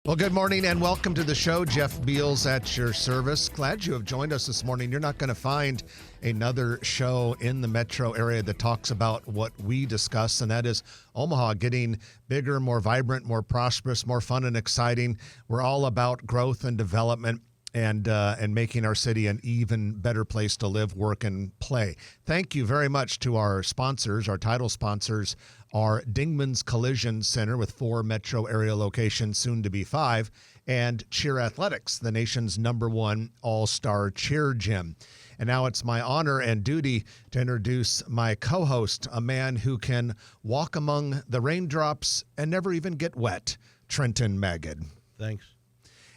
Well, good morning and welcome to the show. Jeff Beals at your service. Glad you have joined us this morning. You're not going to find another show in the metro area that talks about what we discuss, and that is Omaha getting bigger, more vibrant, more prosperous, more fun and exciting. We're all about growth and development and making our city an even better place to live, work, and play. Thank you very much to our sponsors. Our title sponsors are Dingman's Collision Center with 4 metro area locations, soon to be 5, and Cheer Athletics, the nation's #1 all-star cheer gym. And now it's my honor and duty to introduce my co-host, a man who can walk among the raindrops and never even get wet, Trenton Magid. Thanks.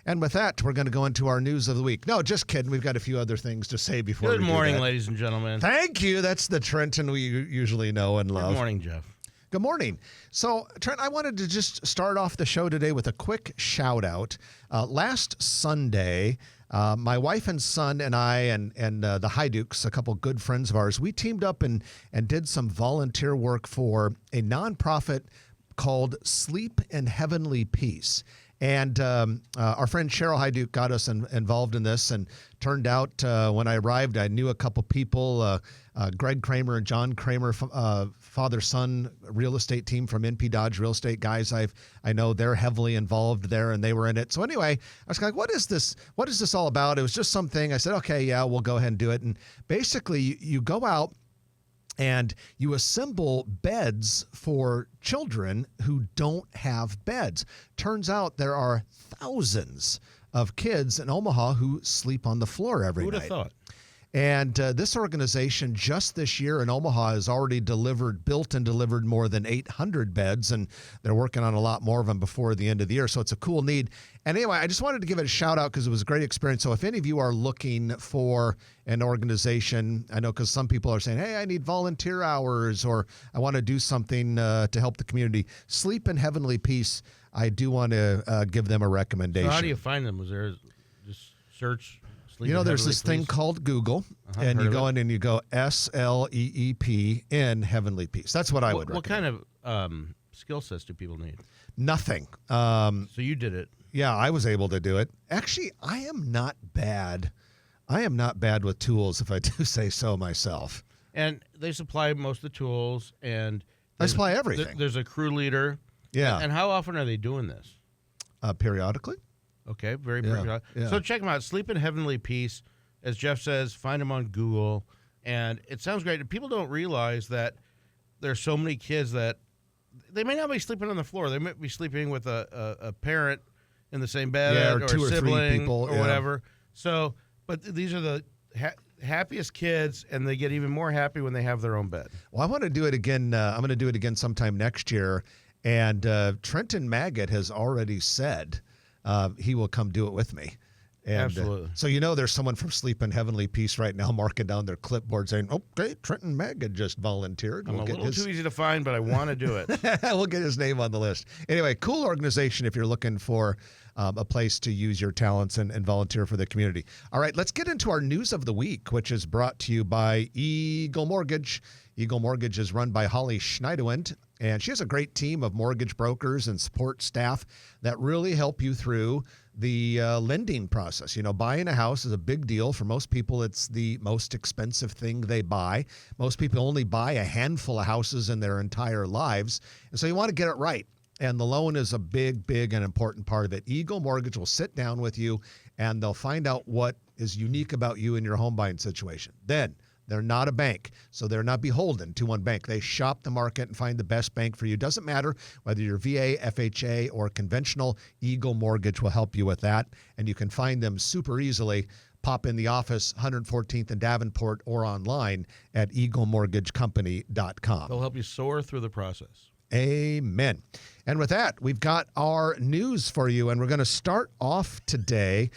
And with that, we're going to go into our news of the week. No, just kidding. We've got a few other things to say before we do that. Good morning, ladies and gentlemen. Thank you. That's the Trenton we usually know and love. Good morning, Jeff. Good morning. So, Trent, I wanted to just start off the show today with a quick shout out. Last Sunday, my wife and son and I and the Hydukes, a couple good friends of ours, we teamed up and did some volunteer work for a nonprofit called Sleep in Heavenly Peace. And our friend Cheryl Hyduke got us involved in this, and turned out when I arrived, I knew a couple people, Greg Kramer and John Kramer, father-son real estate team from NP Dodge Real Estate guys. I know they're heavily involved there, and they were in it. So anyway, I was like, what is this? What is this all about? It was just something. I said, okay, yeah, we'll go ahead and do it. And basically, you go out and you assemble beds for children who don't have beds. Turns out there are thousands of kids in Omaha who sleep on the floor every night. Who'd have thought? And this organization just this year in Omaha has already built and delivered more than 800 beds, and they're working on a lot more of them before the end of the year. So it's a cool need. And anyway, I just wanted to give it a shout out because it was a great experience. So if any of you are looking for an organization, I know because some people are saying, hey, I need volunteer hours, or I want to do something to help the community. Sleep in Heavenly Peace, I do want to give them a recommendation. So how do you find them? Was there just search? There's this thing called Google, and you go in and you go SLEEP in Heavenly Peace. That's what I would recommend. What kind of skill sets do people need? Nothing. So you did it. Yeah, I was able to do it. Actually, I am not bad. I am not bad with tools, if I do say so myself. And they supply most of the tools, and I supply everything. There's a crew leader. Yeah. And how often are they doing this? Periodically. Okay, very periodic. Yeah. So check them out. Sleep in Heavenly Peace, as Jeff says, find them on Google. And it sounds great. People don't realize that there's so many kids that they may not be sleeping on the floor. They might be sleeping with a parent in the same bed, or 2 or 3 sibling people, or whatever. So, but these are the happiest kids, and they get even more happy when they have their own bed. Well, I want to do it again. I'm going to do it again sometime next year. And Trenton Magid has already said he will come do it with me. And, Absolutely. So there's someone from Sleep in Heavenly Peace right now marking down their clipboard saying, okay, Trenton Magid just volunteered. I'm a little too easy to find, but I want to do it. We'll get his name on the list. Anyway, cool organization if you're looking for a place to use your talents and volunteer for the community. All right, let's get into our news of the week, which is brought to you by Eagle Mortgage. Eagle Mortgage is run by Holly Schneiderwind, and she has a great team of mortgage brokers and support staff that really help you through the lending process. Buying a house is a big deal. For most people, it's the most expensive thing they buy. Most people only buy a handful of houses in their entire lives, and so you want to get it right. And the loan is a big, big and important part of it. Eagle Mortgage will sit down with you, and they'll find out what is unique about you in your home buying situation. Then they're not a bank, so they're not beholden to one bank. They shop the market and find the best bank for you. Doesn't matter whether you're VA, FHA, or conventional, Eagle Mortgage will help you with that. And you can find them super easily. Pop in the office, 114th and Davenport, or online at eaglemortgagecompany.com. They'll help you soar through the process. Amen. And with that, we've got our news for you, and we're going to start off today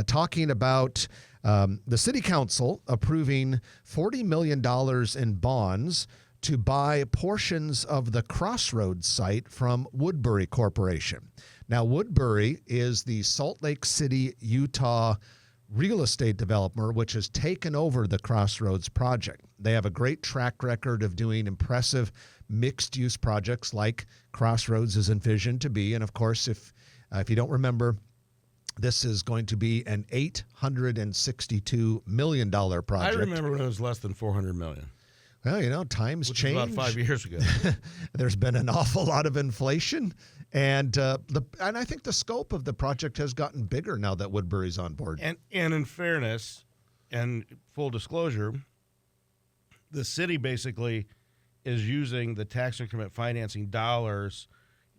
talking about the City Council approving $40 million in bonds to buy portions of the Crossroads site from Woodbury Corporation. Now, Woodbury is the Salt Lake City, Utah real estate developer, which has taken over the Crossroads project. They have a great track record of doing impressive mixed-use projects like Crossroads is envisioned to be. And of course, if you don't remember, this is going to be an $862 million project. I remember when it was less than $400 million. Well, times Which change. was about 5 years ago. There's been an awful lot of inflation, and I think the scope of the project has gotten bigger now that Woodbury's on board. And in fairness and full disclosure, the city basically is using the tax increment financing dollars.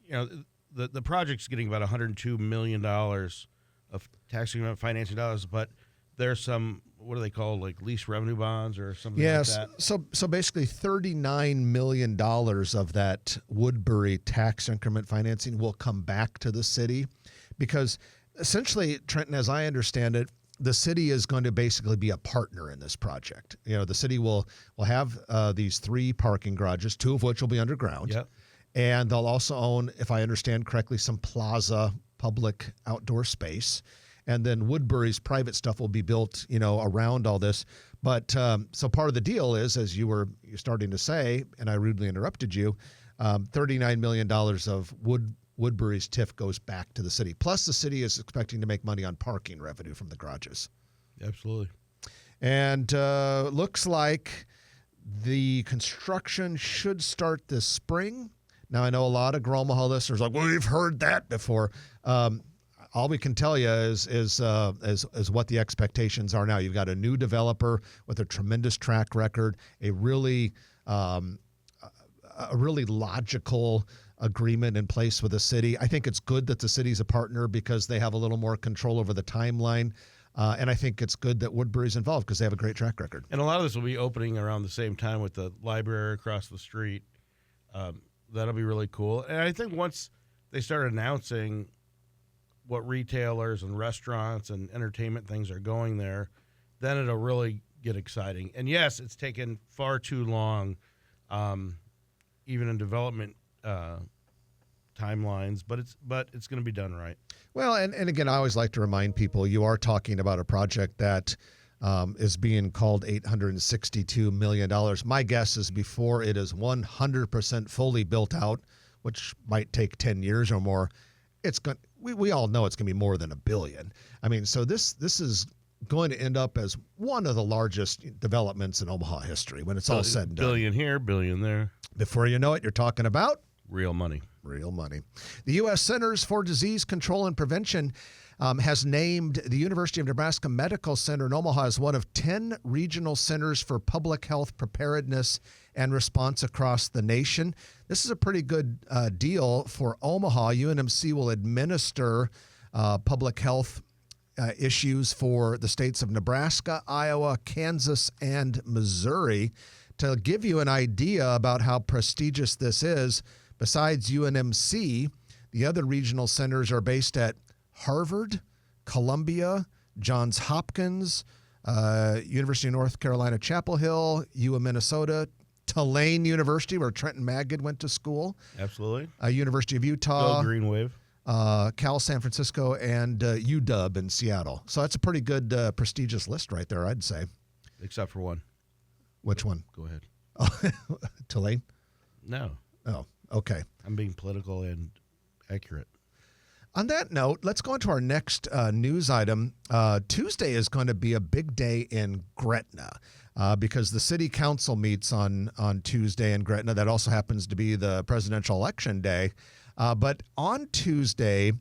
The project's getting about $102 million of tax increment financing dollars, but there's some, what do they call, like lease revenue bonds or something like that? So basically $39 million of that Woodbury tax increment financing will come back to the city because essentially, Trenton, as I understand it, the city is going to basically be a partner in this project. The city will have these 3 parking garages, 2 of which will be underground. Yep. And they'll also own, if I understand correctly, some plaza public outdoor space. And then Woodbury's private stuff will be built, around all this. But so part of the deal is, as you're starting to say, and I rudely interrupted you, $39 million of Woodbury's TIF goes back to the city. Plus, the city is expecting to make money on parking revenue from the garages. Absolutely. And looks like the construction should start this spring. Now, I know a lot of Gromaha listeners are like, well, we've heard that before. All we can tell you is what the expectations are now. You've got a new developer with a tremendous track record, a really logical agreement in place with the city. I think it's good that the city's a partner because they have a little more control over the timeline. And I think it's good that Woodbury's involved because they have a great track record. And a lot of this will be opening around the same time with the library across the street. That'll be really cool. And I think once they start announcing what retailers and restaurants and entertainment things are going there, then it'll really get exciting. And yes, it's taken far too long, even in development timelines, but it's going to be done right. Well, and again, I always like to remind people you are talking about a project that is being called $862 million. My guess is before it is 100% fully built out, which might take 10 years or more, we all know it's going to be more than $1 billion. I mean, so this is going to end up as one of the largest developments in Omaha history when it's all said and done. Billion here, billion there. Before you know it, you're talking about real money. Real money. The U.S. Centers for Disease Control and Prevention has named the University of Nebraska Medical Center in Omaha as one of 10 regional centers for public health preparedness and response across the nation. This is a pretty good deal for Omaha. UNMC will administer public health issues for the states of Nebraska, Iowa, Kansas, and Missouri. To give you an idea about how prestigious this is, besides UNMC, the other regional centers are based at Harvard, Columbia, Johns Hopkins, University of North Carolina, Chapel Hill, U of Minnesota, Tulane University, where Trenton Magid went to school. Absolutely. University of Utah. Go Green Wave. Cal San Francisco, and UW in Seattle. So that's a pretty good, prestigious list right there, I'd say. Except for one. Which one? Go ahead. Oh, Tulane? No. Oh, okay. I'm being political and accurate. On that note, let's go on to our next news item. Tuesday is going to be a big day in Gretna because the city council meets on Tuesday in Gretna. That also happens to be the presidential election day. But on Tuesday,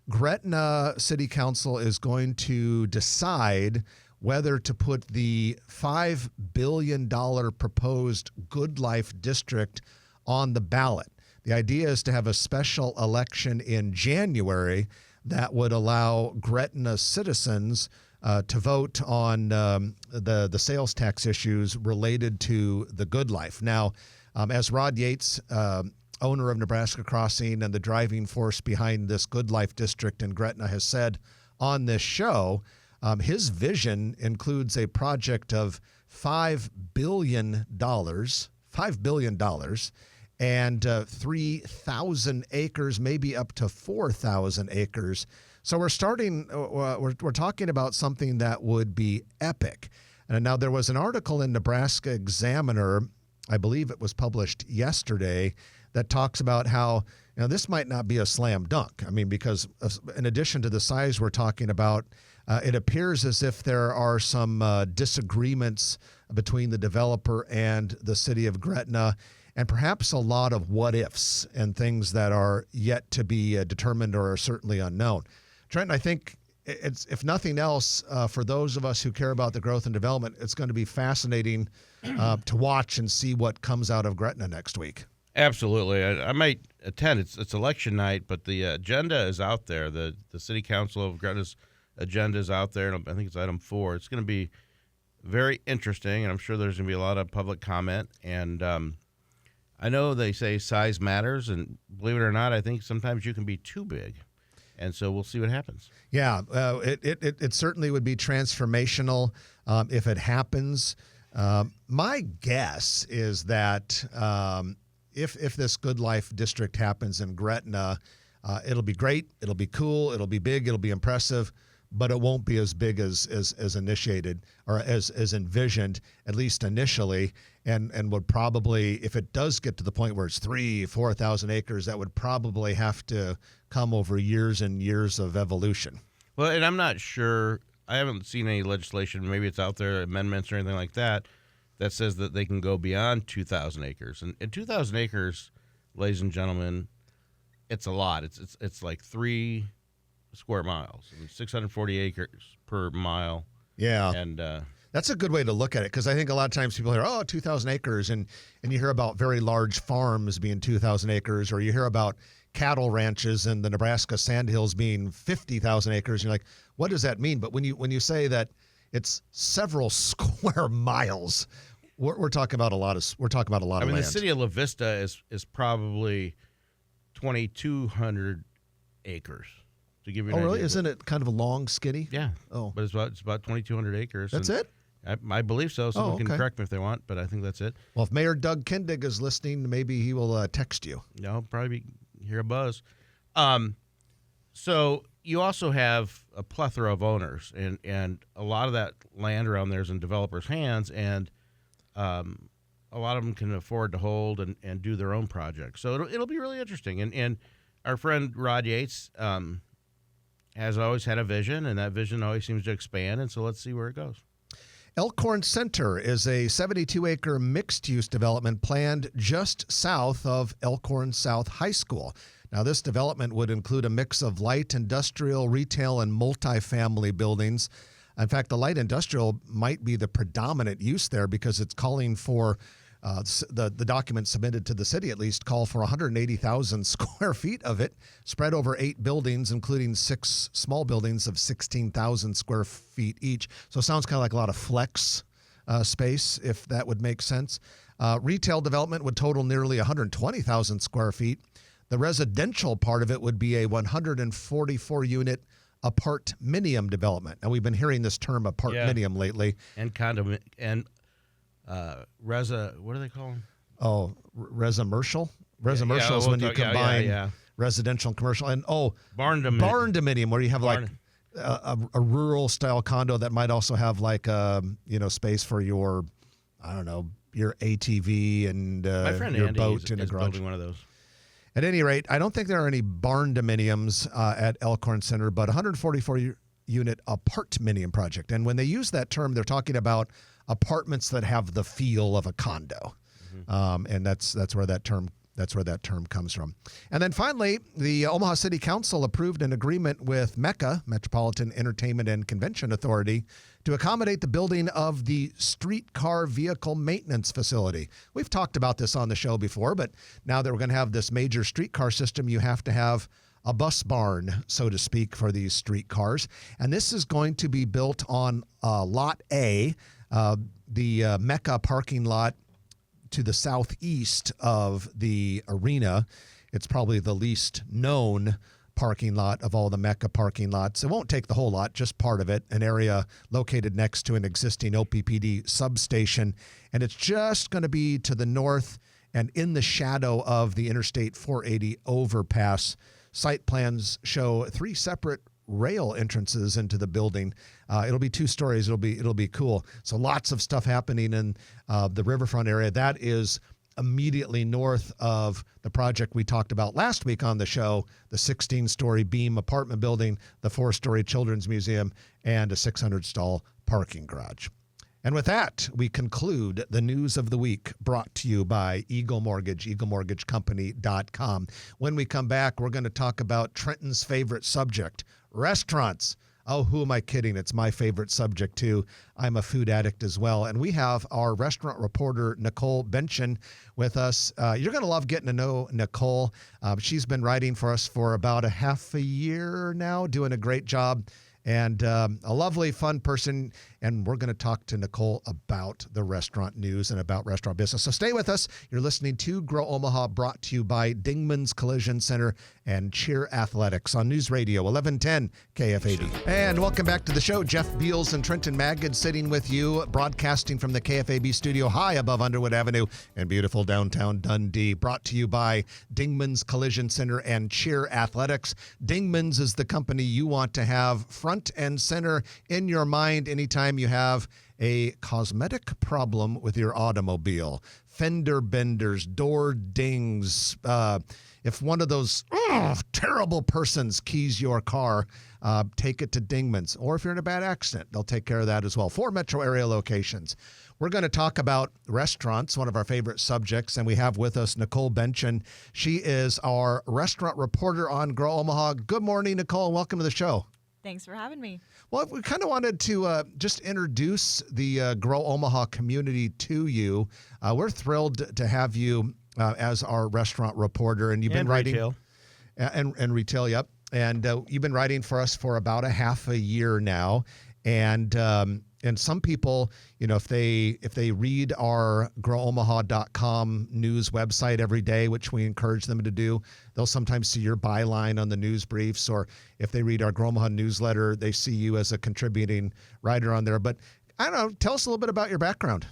Gretna City Council is going to decide whether to put the $5 billion proposed Good Life District on the ballot. The idea is to have a special election in January that would allow Gretna citizens to vote on the sales tax issues related to the Good Life. Now, as Rod Yates, owner of Nebraska Crossing and the driving force behind this Good Life District in Gretna, has said on this show, his vision includes a project of $5 billion, and 3,000 acres, maybe up to 4,000 acres. So we're talking about something that would be epic. And now there was an article in Nebraska Examiner I believe it was published yesterday, that talks about how this might not be a slam dunk. I mean, because in addition to the size we're talking about, it appears as if there are some disagreements between the developer and the city of Gretna, and perhaps a lot of what ifs and things that are yet to be determined or are certainly unknown. Trent, I think it's, if nothing else, for those of us who care about the growth and development, it's going to be fascinating to watch and see what comes out of Gretna next week. Absolutely. I might attend. It's election night, but the agenda is out there. The City Council of Gretna's agenda is out there, and I think it's item 4. It's going to be very interesting, and I'm sure there's going to be a lot of public comment. And I know they say size matters, and believe it or not, I think sometimes you can be too big. And so we'll see what happens. Yeah, it certainly would be transformational if it happens. My guess is that if this Good Life District happens in Gretna, it'll be great, it'll be cool, it'll be big, it'll be impressive, but it won't be as big as initiated or as envisioned, at least initially, and would probably, if it does get to the point where it's 3,000-4,000 acres, that would probably have to come over years and years of evolution. Well, and I'm not sure, I haven't seen any legislation, maybe it's out there, amendments or anything like that, that says that they can go beyond 2,000 acres. And 2,000 acres, ladies and gentlemen, it's a lot. It's like 3 square miles, 640 acres per mile. Yeah. And that's a good way to look at it, because I think a lot of times people hear, 2,000 acres, and you hear about very large farms being 2,000 acres, or you hear about cattle ranches in the Nebraska Sandhills being 50,000 acres. And you're like, what does that mean? But when you say that it's several square miles, we're talking about a lot of I mean, land. the city of La Vista is probably 2,200 acres. To give you an really? idea. Isn't it kind of a long, skinny? Yeah. Oh. But it's about 2,200 acres. That's it? I believe so. Someone can okay. correct me if they want, but I think that's it. Well, if Mayor Doug Kindig is listening, maybe he will text you. I'll probably hear a buzz. So you also have a plethora of owners, and a lot of that land around there is in developers' hands, and a lot of them can afford to hold and do their own projects. So it'll be really interesting. And our friend Rod Yates has always had a vision, and that vision always seems to expand, and so let's see where it goes. Elkhorn Center is a 72-acre mixed-use development planned just south of Elkhorn South High School. Now, this development would include a mix of light industrial, retail, and multifamily buildings. In fact, the light industrial might be the predominant use there, because it's calling for, the documents submitted to the city at least call for 180,000 square feet of it, spread over 8 buildings, including 6 small buildings of 16,000 square feet each. So it sounds kind of like a lot of flex space, if that would make sense. Retail development would total nearly 120,000 square feet. The residential part of it would be a 144-unit apartminium development. Now, we've been hearing this term apartminium lately. And condominium and what do they call them? Oh, residential. Residential is when you combine residential and commercial. And barn dominium, where you have like a rural style condo that might also have like space for your, I don't know, your ATV and my friend your Andy boat in a is garage. building one of those. At any rate, I don't think there are any barn dominiums at Elkhorn Center, but 144-unit apartminium project. And when they use that term, they're talking about apartments that have the feel of a condo, and that's where that term comes from. And then finally, the Omaha City Council approved an agreement with MECA, Metropolitan Entertainment and Convention Authority, to accommodate the building of the streetcar vehicle maintenance facility. We've talked about this on the show before, but now that we're going to have this major streetcar system, you have to have a bus barn, so to speak, for these streetcars. And this is going to be built on Lot A, the MECA parking lot to the southeast of the arena. It's probably the least known parking lot of all the MECA parking lots. It won't take the whole lot, just part of it, an area located next to an existing OPPD substation. And it's just going to be to the north and in the shadow of the Interstate 480 overpass. Site plans show 3 separate rail entrances into the building. It'll be 2 stories. It'll be cool. So lots of stuff happening in the riverfront area. That is immediately north of the project we talked about last week on the show, the 16-story beam apartment building, the 4-story children's museum, and a 600-stall parking garage. And with that, we conclude the news of the week brought to you by Eagle Mortgage, eaglemortgagecompany.com. When we come back, we're going to talk about Trenton's favorite subject, restaurants. Oh, who am I kidding? It's my favorite subject, too. I'm a food addict as well. And we have our restaurant reporter, Nicole Benchin, with us. You're going to love getting to know Nicole. She's been writing for us for about a half a year now, doing a great job. And a lovely, fun person. And we're going to talk to Nicole about the restaurant news and about restaurant business. So stay with us. You're listening to Grow Omaha, brought to you by Dingman's Collision Center and Cheer Athletics on News Radio 1110 KFAB. And welcome back to the show. Jeff Beals and Trenton Magid sitting with you, broadcasting from the KFAB studio high above Underwood Avenue in beautiful downtown Dundee. Brought to you by Dingman's Collision Center and Cheer Athletics. Dingman's is the company you want to have front and center in your mind anytime you have a cosmetic problem with your automobile. Fender benders, door dings. If one of those terrible persons keys your car, take it to Dingman's. Or if you're in a bad accident, they'll take care of that as well. 4 metro area locations. We're going to talk about restaurants, one of our favorite subjects, and we have with us Nicole Benchin. She is our restaurant reporter on Grow Omaha. Good morning, Nicole, and welcome to the show. Thanks for having me. Well, we kind of wanted to just introduce the Grow Omaha community to you. We're thrilled to have you as our restaurant reporter, and you've been writing retail. And retail, yep. And you've been writing for us for about a half a year now. And some people, if they read our growomaha.com news website every day, which we encourage them to do, they'll sometimes see your byline on the news briefs, or if they read our Grow Omaha newsletter, they see you as a contributing writer on there. But I don't know, tell us a little bit about your background.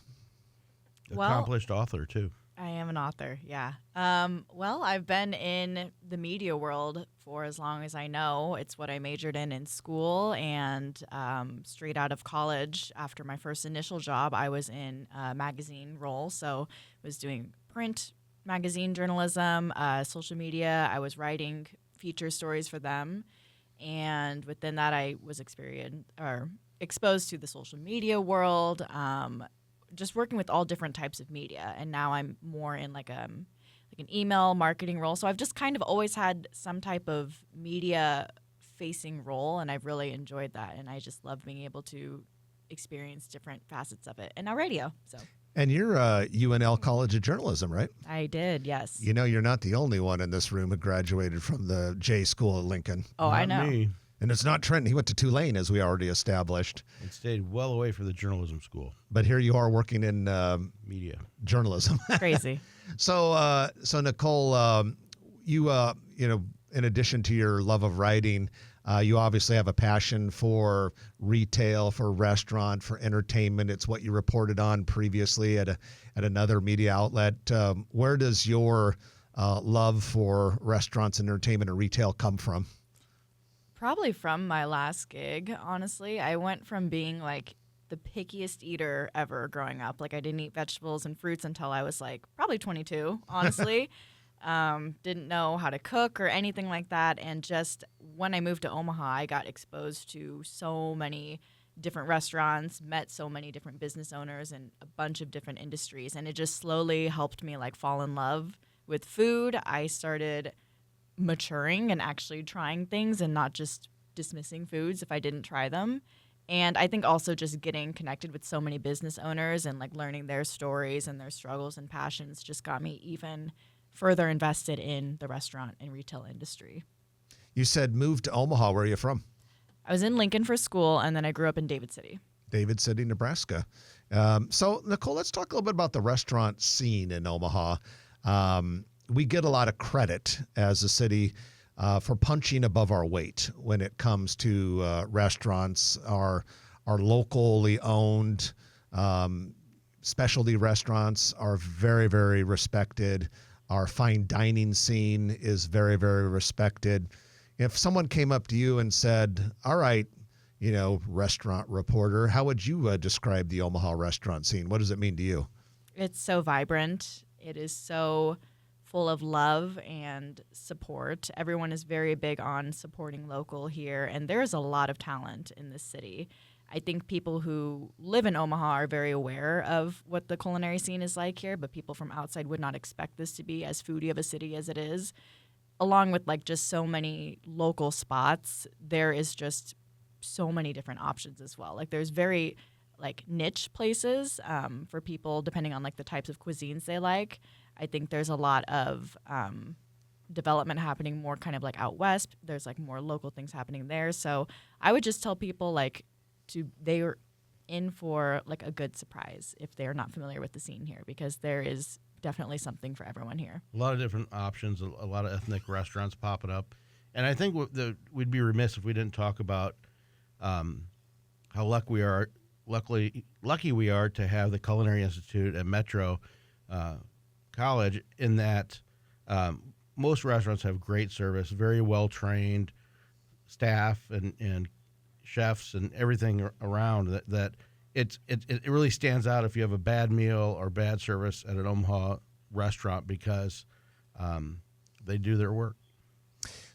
Accomplished author, too. I am an author, yeah. Well, I've been in the media world for as long as I know. It's what I majored in school, and straight out of college, after my first initial job, I was in a magazine role. So I was doing print magazine journalism, social media. I was writing feature stories for them. And within that, I was exposed to the social media world, just working with all different types of media. And now I'm more in like an email marketing role. So I've just kind of always had some type of media facing role, and I've really enjoyed that. And I just love being able to experience different facets of it. And now radio. So. And you're UNL College of Journalism, right? I did, yes. You're not the only one in this room who graduated from the J School at Lincoln. Oh, Not I know. Me. And it's not Trenton. He went to Tulane, as we already established. And stayed well away from the journalism school. But here you are working in Media. journalism. Crazy. So Nicole, you in addition to your love of writing, you obviously have a passion for retail, for restaurant, for entertainment. It's what you reported on previously at another media outlet. Where does your love for restaurants and entertainment and retail come from? Probably from my last gig, honestly. I went from being like the pickiest eater ever growing up. Like I didn't eat vegetables and fruits until I was like probably 22, honestly. Didn't know how to cook or anything like that. And just when I moved to Omaha, I got exposed to so many different restaurants, met so many different business owners and a bunch of different industries. And it just slowly helped me like fall in love with food. I started maturing and actually trying things and not just dismissing foods if I didn't try them. And I think also just getting connected with so many business owners and like learning their stories and their struggles and passions just got me even further invested in the restaurant and retail industry. You said moved to Omaha. Where are you from? I was in Lincoln for school, and then I grew up in David City. David City, Nebraska. So Nicole, let's talk a little bit about the restaurant scene in Omaha. We get a lot of credit as a city for punching above our weight when it comes to restaurants. Our locally owned specialty restaurants are very, very respected. Our fine dining scene is very, very respected. if someone came up to you and said, all right, restaurant reporter, how would you describe the Omaha restaurant scene? What does it mean to you? It's so vibrant. It is so full of love and support. Everyone is very big on supporting local here, and there's a lot of talent in this city. I think people who live in Omaha are very aware of what the culinary scene is like here, but people from outside would not expect this to be as foodie of a city as it is. Along with just so many local spots, there is just so many different options as well. There's very niche places for people depending on the types of cuisines they like. I think there's a lot of development happening more kind of out west. There's more local things happening there. So I would just tell people they are in for a good surprise if they are not familiar with the scene here, because there is definitely something for everyone here. A lot of different options, a lot of ethnic restaurants popping up. And I think we'd be remiss if we didn't talk about how lucky we are to have the Culinary Institute at Metro College, in that most restaurants have great service, very well-trained staff and chefs and everything around that it really stands out if you have a bad meal or bad service at an Omaha restaurant, because they do their work.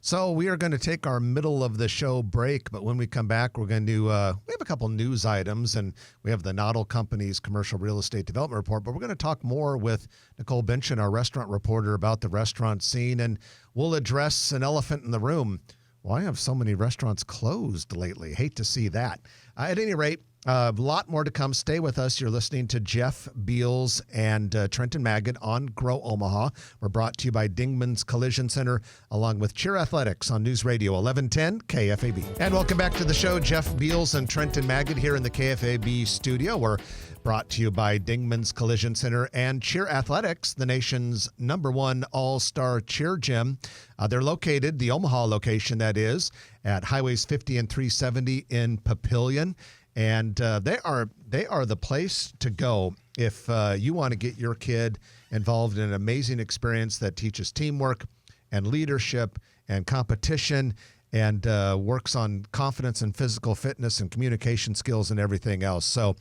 So we are going to take our middle of the show break, but when we come back, we're going to we have a couple news items, and we have the Noddle Company's commercial real estate development report, but we're going to talk more with Nicole Benchin, our restaurant reporter, about the restaurant scene, and we'll address an elephant in the room. Why have so many restaurants closed lately? Hate to see that. At any rate, a lot more to come. Stay with us. You're listening to Jeff Beals and Trenton Magid on Grow Omaha. We're brought to you by Dingman's Collision Center, along with Cheer Athletics on News Radio 1110 KFAB. And welcome back to the show. Jeff Beals and Trenton Magid here in the KFAB studio. We're brought to you by Dingman's Collision Center and Cheer Athletics, the nation's #1 all-star cheer gym. They're located, the Omaha location that is, at Highways 50 and 370 in Papillion. And they are the place to go if you want to get your kid involved in an amazing experience that teaches teamwork and leadership and competition and works on confidence and physical fitness and communication skills and everything else. So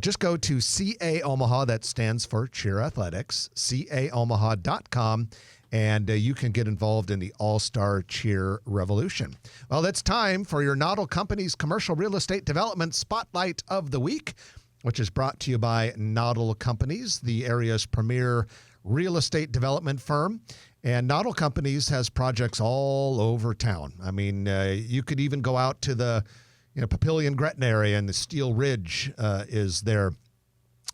just go to CA Omaha, that stands for Cheer Athletics, caomaha.com, and you can get involved in the All-Star Cheer Revolution. Well, it's time for your Noddle Company's Commercial Real Estate Development Spotlight of the Week, which is brought to you by Noddle Companies, the area's premier real estate development firm. And Noddle Companies has projects all over town. I mean, you could even go out to the Papillion-Gretna area, and the Steel Ridge is there,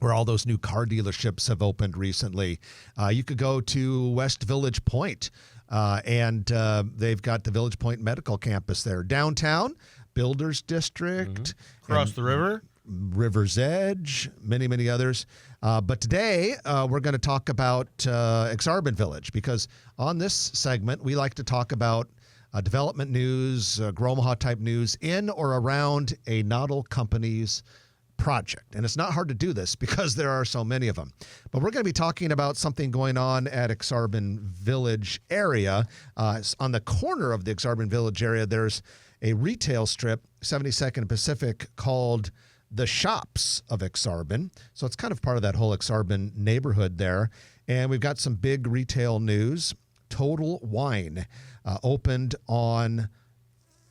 where all those new car dealerships have opened recently. You could go to West Village Point, and they've got the Village Point Medical Campus there. Downtown, Builders District. Across the river. River's Edge, many, many others. But today, we're going to talk about Exarban Village, because on this segment, we like to talk about development news, Grow Omaha type news in or around a Noddle Company's project. And it's not hard to do this because there are so many of them. But we're going to be talking about something going on at Exarban Village area. On the corner of the Exarban Village area, there's a retail strip, 72nd and Pacific, called the Shops of Exarban. So it's kind of part of that whole Exarban neighborhood there. And we've got some big retail news. Total Wine opened on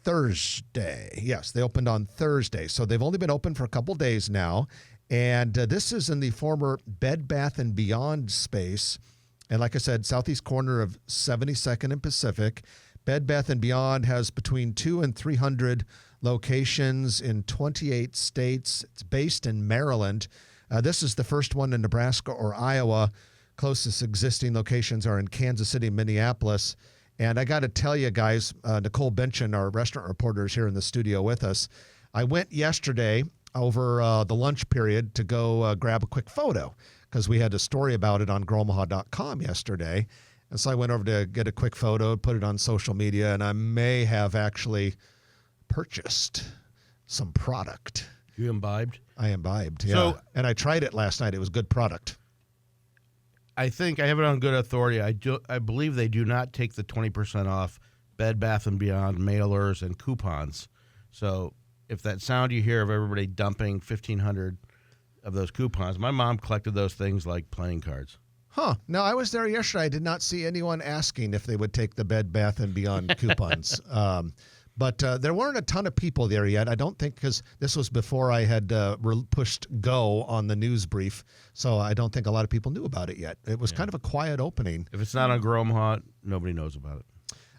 Thursday. Yes, they opened on Thursday. So they've only been open for a couple days now. And this is in the former Bed Bath & Beyond space. And like I said, southeast corner of 72nd and Pacific. Bed Bath & Beyond has between 200 and 300 locations in 28 states. It's based in Maryland. This is the first one in Nebraska or Iowa. Closest existing locations are in Kansas City, Minneapolis. And I got to tell you guys, Nicole Benchin, our restaurant reporter, is here in the studio with us. I went yesterday over the lunch period to go grab a quick photo because we had a story about it on growomaha.com yesterday. And so I went over to get a quick photo, put it on social media, and I may have actually purchased some product. You imbibed? I imbibed, yeah. So, and I tried it last night. It was good product. I think I have it on good authority. I believe they do not take the 20% off Bed Bath & Beyond mailers and coupons. So if that sound you hear of everybody dumping 1,500 of those coupons, my mom collected those things like playing cards. Huh. No, I was there yesterday. I did not see anyone asking if they would take the Bed Bath & Beyond coupons. But there weren't a ton of people there yet. I don't think, because this was before I had pushed go on the news brief. So I don't think a lot of people knew about it yet. It was kind of a quiet opening. If it's not on Grow Omaha, nobody knows about it.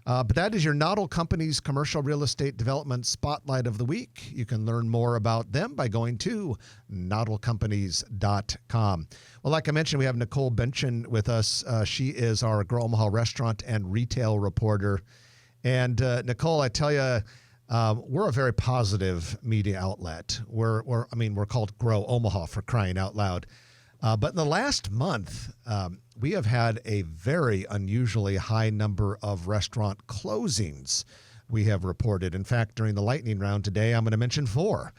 But that is your Noddle Company's Commercial Real Estate Development Spotlight of the Week. You can learn more about them by going to noddlecompanies.com. Well, like I mentioned, we have Nicole Benchin with us. She is our Grow Omaha restaurant and retail reporter. And Nicole, I tell you, we're a very positive media outlet. We're called Grow Omaha, for crying out loud. But in the last month, we have had a very unusually high number of restaurant closings we have reported. In fact, during the lightning round today, I'm going to mention 4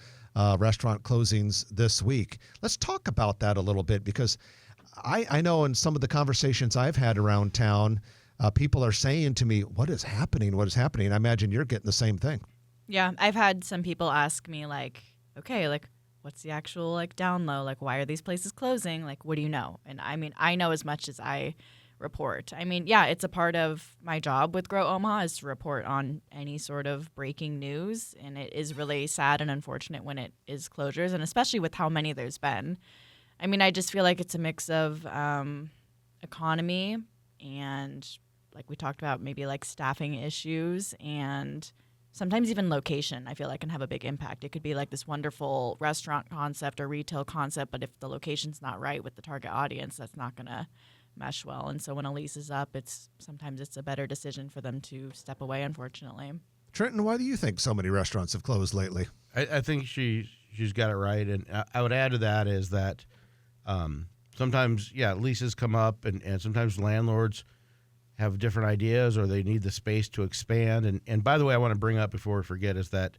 restaurant closings this week. Let's talk about that a little bit, because I know in some of the conversations I've had around town, people are saying to me, what is happening? What is happening? I imagine you're getting the same thing. Yeah, I've had some people ask me, okay, what's the actual, down low? Why are these places closing? What do you know? And I know as much as I report. Yeah, it's a part of my job with Grow Omaha is to report on any sort of breaking news. And it is really sad and unfortunate when it is closures, and especially with how many there's been. I just feel like it's a mix of economy and, like we talked about, maybe staffing issues, and sometimes even location, I feel like, can have a big impact. It could be this wonderful restaurant concept or retail concept, but if the location's not right with the target audience, that's not going to mesh well. And so when a lease is up, sometimes it's a better decision for them to step away, unfortunately. Trenton, why do you think so many restaurants have closed lately? I think she's got it right. And I would add to that is that sometimes, leases come up, and sometimes landlords have different ideas, or they need the space to expand. And by the way, I want to bring up before we forget is that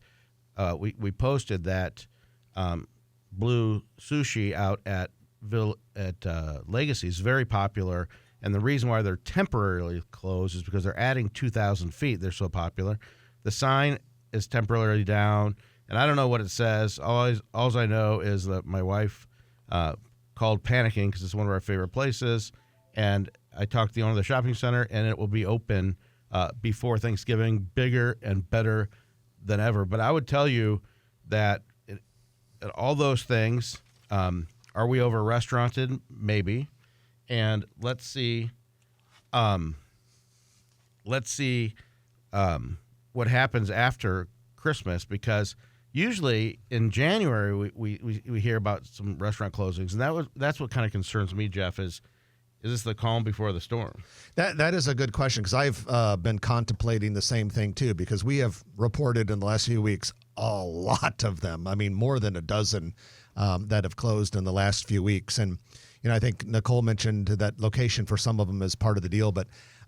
we posted that Blue Sushi out at Legacy is very popular, and the reason why they're temporarily closed is because they're adding 2,000 feet. They're so popular. The sign is temporarily down, and I don't know what it says. All I know is that my wife called panicking because it's one of our favorite places, and I talked to the owner of the shopping center, and it will be open before Thanksgiving, bigger and better than ever. But I would tell you that all those things, are we over-restauranted? Maybe. And let's see what happens after Christmas, because usually in January we hear about some restaurant closings, and that's what kind of concerns me, Jeff, is this the calm before the storm? That is a good question, because I've been contemplating the same thing too, because we have reported in the last few weeks a lot of them. More than a dozen that have closed in the last few weeks. And, I think Nicole mentioned that location for some of them is part of the deal, but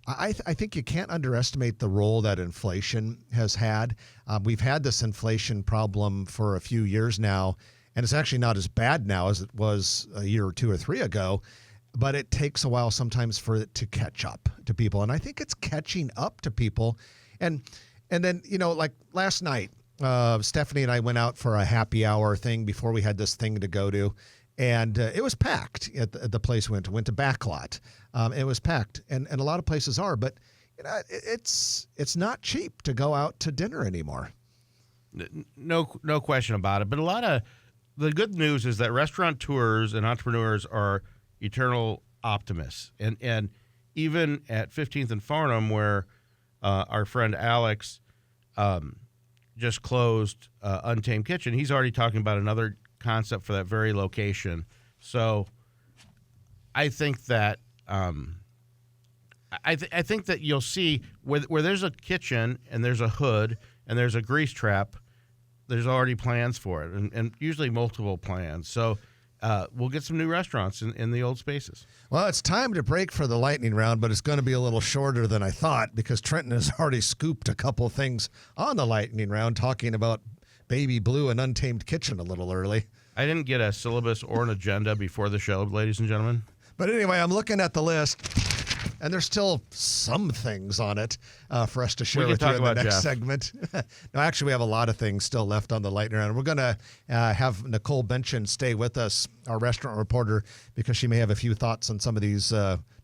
I think you can't underestimate the role that inflation has had. We've had this inflation problem for a few years now, and it's actually not as bad now as it was a year or 2 or 3 ago. But it takes a while sometimes for it to catch up to people. And I think it's catching up to people. And then, last night, Stephanie and I went out for a happy hour thing before we had this thing to go to. And it was packed at the place we went to Backlot. It was packed. And a lot of places are. But it's not cheap to go out to dinner anymore. No question about it. But a lot of the good news is that restaurateurs and entrepreneurs are eternal optimists, and even at 15th and Farnham, where our friend Alex just closed Untamed Kitchen, he's already talking about another concept for that very location. So I think that I think that you'll see where there's a kitchen and there's a hood and there's a grease trap, there's already plans for it, and usually multiple plans. So we'll get some new restaurants in the old spaces. Well, it's time to break for the lightning round, but it's going to be a little shorter than I thought, because Trenton has already scooped a couple things on the lightning round, talking about Baby Blue and Untamed Kitchen a little early. I didn't get a syllabus or an agenda before the show, ladies and gentlemen. But anyway, I'm looking at the list, and there's still some things on it for us to share can with you talk in the about next Jeff. segment. No, actually, we have a lot of things still left on the lightning round. We're going to have Nicole Benchin stay with us, our restaurant reporter, because she may have a few thoughts on some of these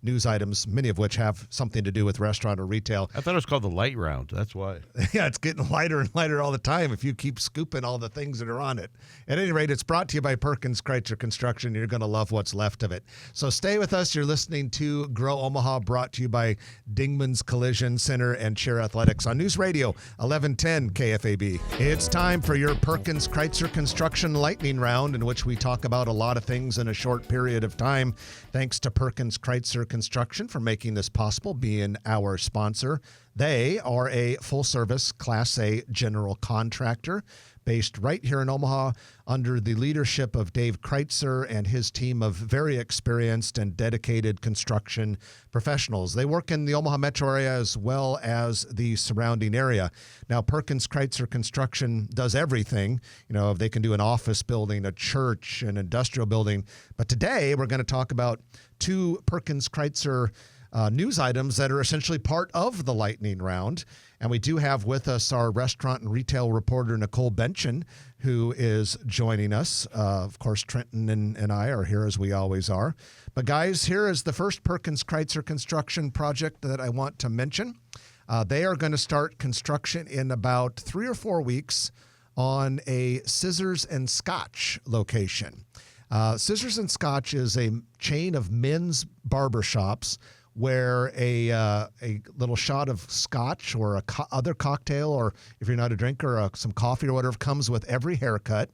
news items, many of which have something to do with restaurant or retail. I thought it was called the light round. That's why. Yeah, it's getting lighter and lighter all the time if you keep scooping all the things that are on it. At any rate, it's brought to you by Perkins Kreitzer Construction. You're going to love what's left of it. So stay with us. You're listening to Grow Omaha, brought to you by Dingman's Collision Center and Cheer Athletics on News Radio 1110 KFAB. It's time for your Perkins Kreitzer Construction Lightning Round, in which we talk about a lot of things in a short period of time. Thanks to Perkins Kreitzer Construction for making this possible, being our sponsor. They are a full-service Class A general contractor based right here in Omaha under the leadership of Dave Kreitzer and his team of very experienced and dedicated construction professionals. They work in the Omaha metro area as well as the surrounding area. Now, Perkins Kreitzer Construction does everything. You know, they can do an office building, a church, an industrial building. But today we're going to talk about two Perkins Kreitzer news items that are essentially part of the lightning round. And we do have with us our restaurant and retail reporter, Nicole Benchin, who is joining us. Of course, Trenton and I are here as we always are. But guys, here is the first Perkins Kreitzer construction project that I want to mention. They are going to start construction in about 3 or 4 weeks on a Scissors and Scotch location. Scissors and Scotch is a chain of men's barbershops where a little shot of scotch or other cocktail, or if you're not a drinker, some coffee or whatever, comes with every haircut.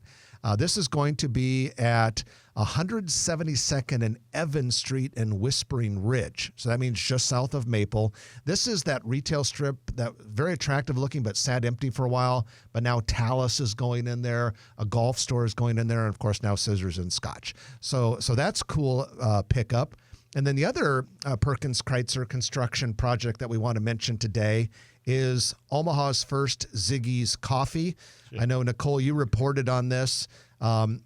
This is going to be at 172nd and Evans Street in Whispering Ridge. So that means just south of Maple. This is that retail strip that very attractive looking but sat empty for a while. But now Talus is going in there. A golf store is going in there. And, of course, now Scissors and Scotch. So that's cool pickup. And then the other Perkins Kreitzer construction project that we want to mention today is Omaha's first Ziggy's Coffee. Sure. I know, Nicole, you reported on this.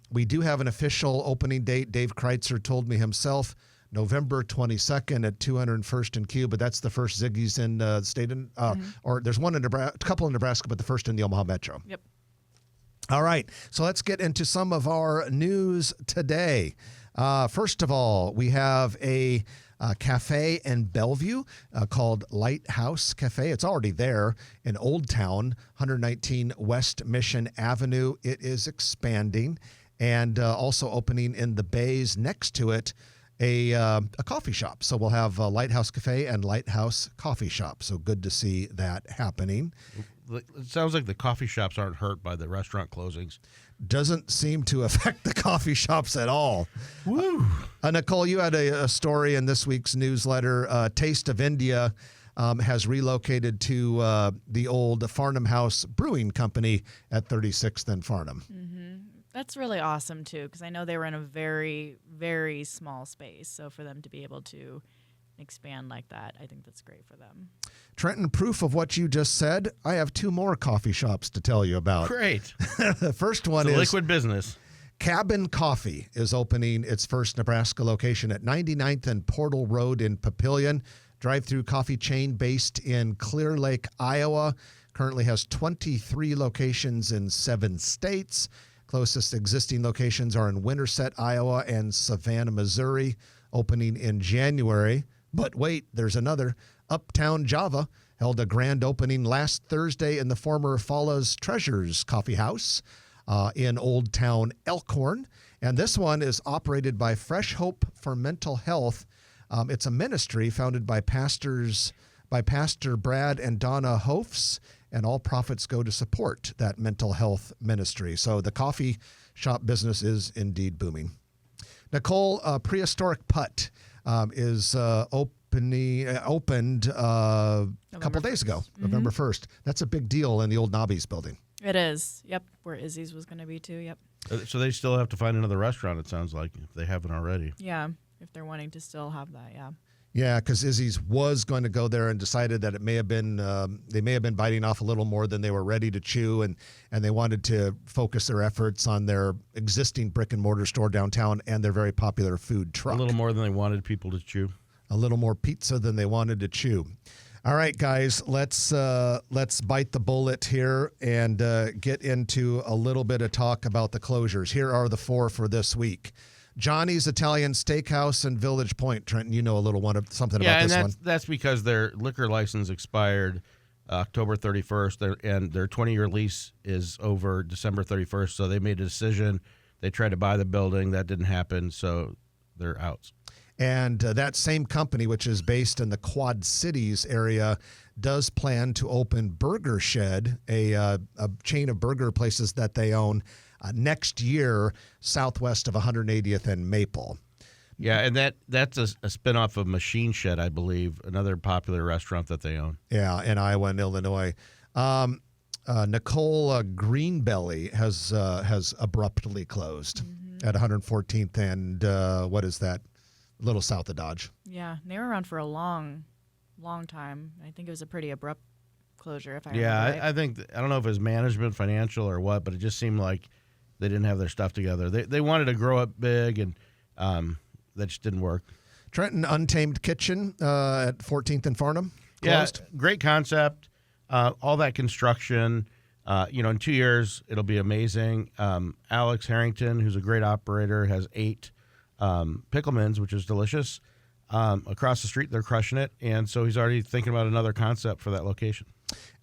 We do have an official opening date. Dave Kreitzer told me himself, November 22nd at 201st and Q, but that's the first Ziggy's in the state. Or there's one in Nebraska, a couple in Nebraska, but the first in the Omaha Metro. Yep. All right, so let's get into some of our news today. First of all, we have a cafe in Bellevue called Lighthouse Cafe. It's already there in Old Town, 119 West Mission Avenue. It is expanding and also opening in the bays next to it a coffee shop. So we'll have Lighthouse Cafe and Lighthouse Coffee Shop. So good to see that happening. It sounds like the coffee shops aren't hurt by the restaurant closings. Doesn't seem to affect the coffee shops at all. Woo! Nicole, you had a story in this week's newsletter. Taste of India has relocated to the old Farnham House Brewing Company at 36th and Farnham. Mm-hmm. That's really awesome, too, because I know they were in a very, very small space. So for them to be able to expand like that, I think that's great for them. Trenton, proof of what you just said, I have 2 more coffee shops to tell you about. Great. The first one It's is a liquid business. Cabin Coffee is opening its first Nebraska location at 99th and Portal Road in Papillion. Drive-through coffee chain based in Clear Lake, Iowa. Currently has 23 locations in 7 states. Closest existing locations are in Winterset, Iowa, and Savannah, Missouri, opening in January. But wait, there's another. Uptown Java held a grand opening last Thursday in the former Fala's Treasures Coffee House in Old Town Elkhorn. And this one is operated by Fresh Hope for Mental Health. It's a ministry founded by Pastor Brad and Donna Hofs, and all profits go to support that mental health ministry. So the coffee shop business is indeed booming. Nicole, Prehistoric Putt is opened a couple of days ago, November 1st. That's a big deal in the old Nobby's building. It is. Yep. Where Izzy's was going to be, too. Yep. So they still have to find another restaurant, it sounds like, if they haven't already. Yeah. If they're wanting to still have that, yeah. Yeah, because Izzy's was going to go there and decided that it may have been they may have been biting off a little more than they were ready to chew, and they wanted to focus their efforts on their existing brick and mortar store downtown and their very popular food truck. A little more than they wanted people to chew. a little more pizza than they wanted to chew. All right, guys, let's bite the bullet here and get into a little bit of talk about the closures. Here are the 4 for this week. Johnny's Italian Steakhouse in Village Point. Trenton, you know something about this one. Yeah, and that's because their liquor license expired October 31st, and their 20-year lease is over December 31st, so they made a decision. They tried to buy the building. That didn't happen, so they're out. And that same company, which is based in the Quad Cities area, does plan to open Burger Shed, a chain of burger places that they own, next year southwest of 180th and Maple. Yeah, and that's a spinoff of Machine Shed, I believe, another popular restaurant that they own. Yeah, in Iowa and Illinois. Nicole Greenbelly has abruptly closed at 114th and what is that? A little south of Dodge. Yeah, they were around for a long time. I think it was a pretty abrupt closure, if I remember Yeah, right. I think I don't know if it was management, financial, or what, but it just seemed like they didn't have their stuff together. They wanted to grow up big, and that just didn't work. Trenton Untamed Kitchen at 14th and Farnham closed. Yeah, great concept. All that construction. In 2 years, it'll be amazing. Alex Harrington, who's a great operator, has 8 Picklemans, which is delicious. Across the street, they're crushing it. And so he's already thinking about another concept for that location.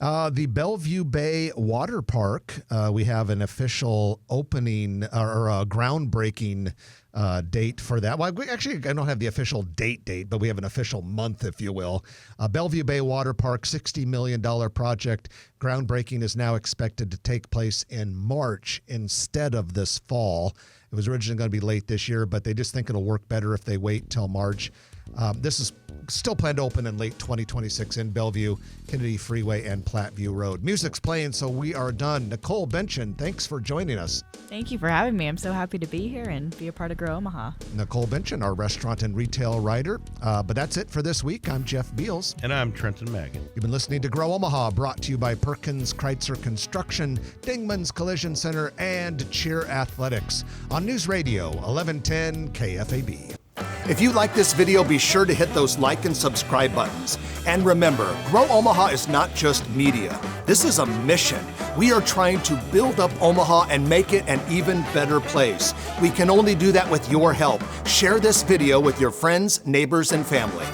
The Bellevue Bay Water Park, we have an official opening or a groundbreaking date for that. Well, I don't have the official date, but we have an official month, if you will. Bellevue Bay Water Park, $60 million project. Groundbreaking is now expected to take place in March instead of this fall. It was originally going to be late this year, but they just think it'll work better if they wait till March. This is still planned to open in late 2026 in Bellevue, Kennedy Freeway, and Platteview Road. Music's playing, so we are done. Nicole Benchin, thanks for joining us. Thank you for having me. I'm so happy to be here and be a part of Grow Omaha. Nicole Benchin, our restaurant and retail writer. But that's it for this week. I'm Jeff Beals. And I'm Trenton Maggin. You've been listening to Grow Omaha, brought to you by Perkins Kreitzer Construction, Dingman's Collision Center, and Cheer Athletics on News Radio 1110 KFAB. If you like this video, be sure to hit those like and subscribe buttons. And remember, Grow Omaha is not just media. This is a mission. We are trying to build up Omaha and make it an even better place. We can only do that with your help. Share this video with your friends, neighbors, and family.